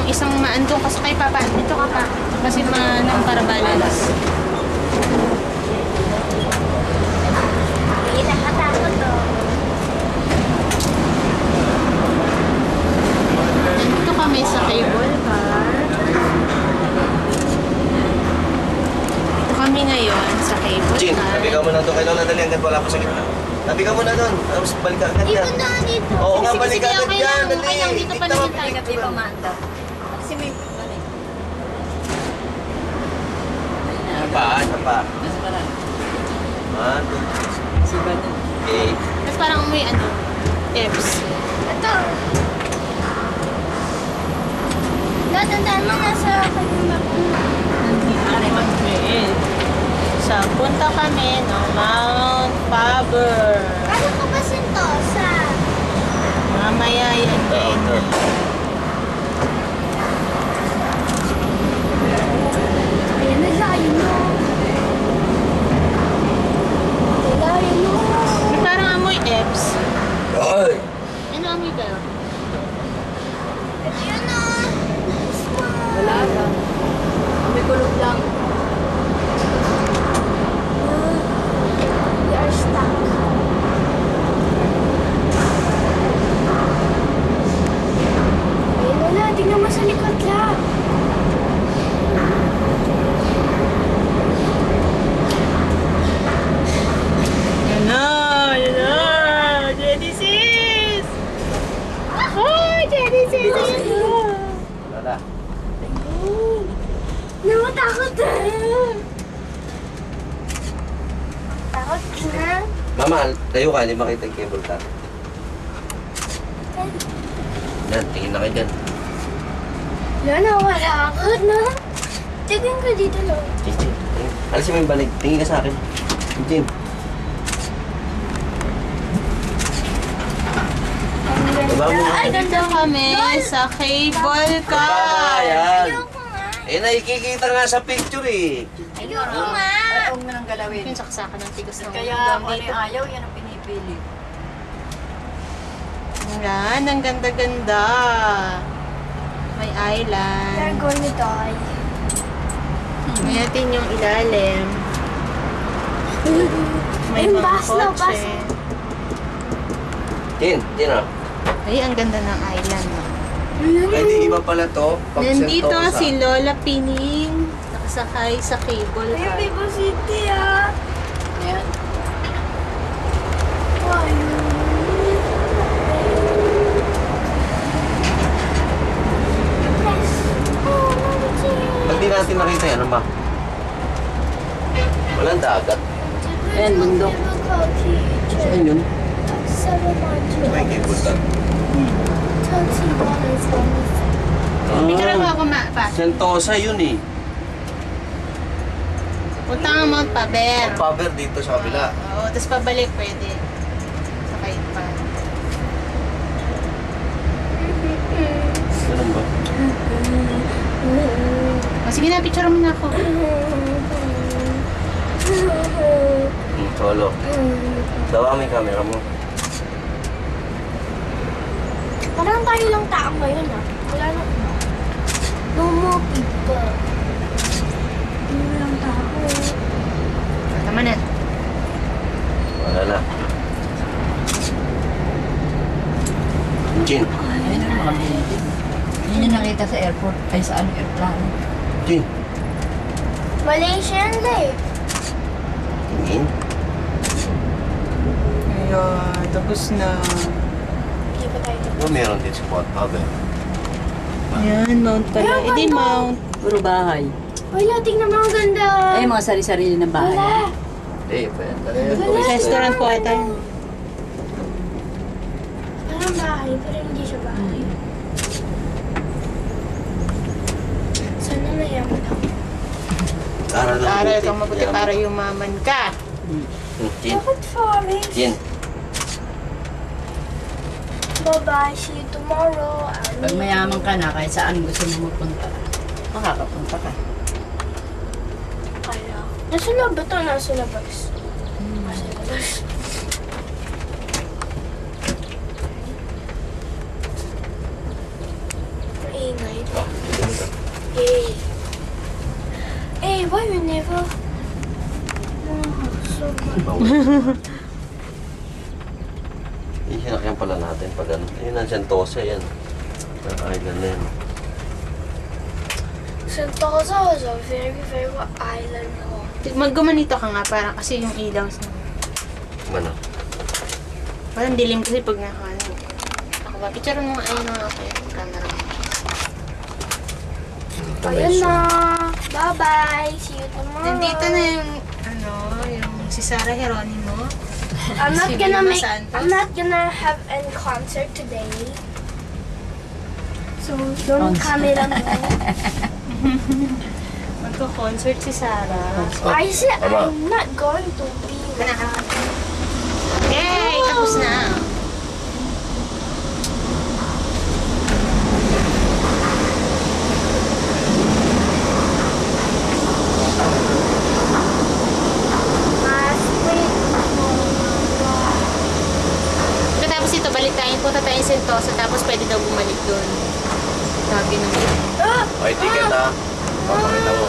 yung isang maandong ka sa kay Papa. Dito ka pa. Kasi manang para balance. Hindi nakatakot to. Dito kami sa cable car. Dito kami ngayon sa cable Jin, car. tabi ka muna doon. Kailangan nadali hanggang wala pa sa gitna. Tabi ka muna doon. Tapos balik ka agad Dito yan. na dito. Oo nga, Sige, balik sige, ka agad okay yan. lang, Dali. okay lang. Dito pa Tignan naman mo, tayo. tignan mo. Manda. Kasi may balik. Isa pa, isa pa. Nasa parang. 1, 2, Si Bata. 3. Okay. Tapos parang may ano, tips. Ito. Dadandaan mo na sa kanyang Ari mag-trail. Sa punta kami ng Mount Faber. Ano ka ba Sentosa? Mamaya yan din. Ayan na layo mo. Layo mo. May parang amoy Eps. Ay! Ano amoy kayo? Ayan na. Wala lang. May kulog lang. We are stuck. Ayan na, tingnan mo sa likod lang. Yan na! Yan na! Genesis! Oh, Genesis! Ayan na! Wala na. Namatakot na. Takot na. Mama, tayo ka. Hindi makita yung cable car. Yan, tingin na kayo dyan. Wala, takot na. Tignan ko dito lang. Jin, Jin. Alisin mo yung balik. Tingin ka sa akin. Jin. Baba mo. Ay, Dito kami sa cable car. Ayan. ayoko nga. Eh, nakikita nga sa picture eh. Ayoko nga. Ay, huwag mo nang galawin. Yung saksakan ng tigas ng Kaya ulam kung ano dito. yung ayaw, yan ang pinipili. Yan, ang ganda-ganda. May They're island. going to die. May natin yung ilalim. May Yung mga bus na, bus. kotse. Jin, Jin ah. Ay, ang ganda ng island. No? Ay, di iba pala to. Pag Nandito Sentosa. si Lola Pining. Nakasakay sa cable Ayun, car. Vivo City ah. Ayan. Pag di natin nakita yan, ano ba? Walang dagat. Ayan, bundok. Saan yun? May cable car. Hindi ka lang ako pa. Sentosa yun eh. Punta nga Mount Faber. Paver dito sa kabila. Oo, tapos pabalik pwede. Sakay pa. Ganun ba? O, sige na, picture mo na ako. Solo. Dawa mo yung camera mo. Parang tayo lang tao ngayon ah. Wala na. No more people. Wala lang tao. Tama na. Wala na. Jin. Ayan ang mga building. Yun yung nakita sa airport. Ay, sa ano, airplane. Jin. Malaysian eh. Tingin. Ayun, tapos na. Hindi pa tayo. Ano meron din sa Mount Paver? Ayan, Mount pala. Ayun, Eh di ganda. Mount. Puro bahay. Wala, tingnan mo ang ganda. Ay, mga sari-sarili na bahay. Wala. Eh, pwede. Restaurant po ata. Parang bahay, pero hindi siya bahay. Sana mayaman ako. Aral lang Aral buti. kang mabuti Yan. para yumaman ka. Jin. Bakit forest? Jin. Bye-bye, see you tomorrow. Pag mayaman ka na, kahit saan gusto mo mapunta, makakapunta ka. Kaya. Nasa loob ba ito? Nasa labas. Nasa labas. Maingay. never. So Yung sinakyan pala natin pag ano. Yun ang Sentosa yan. Ang island na yan. Sentosa was a very, very island home. Maggumanito ka nga para kasi yung ilaw sa... Ano? Parang dilim kasi pag nakano. Ako ba? Picture mo nga ayun nga ako yung camera mo. Ayun na. Bye-bye. See you tomorrow. Nandito na yung, yung si Sarah Geronimo. I'm not Si gonna Vilma make. Santos. I'm not gonna have any concert today. So don't camera mo. Magko-concert si Sarah. I said Aba. I'm not going to be. Yay! Tapos na. Last week. Tapos ito, balik tayo. Punta tayo sa Sentosa. Tapos pwede daw bumalik doon. Sabi naman. Okay, ticket ha. Papakita mo.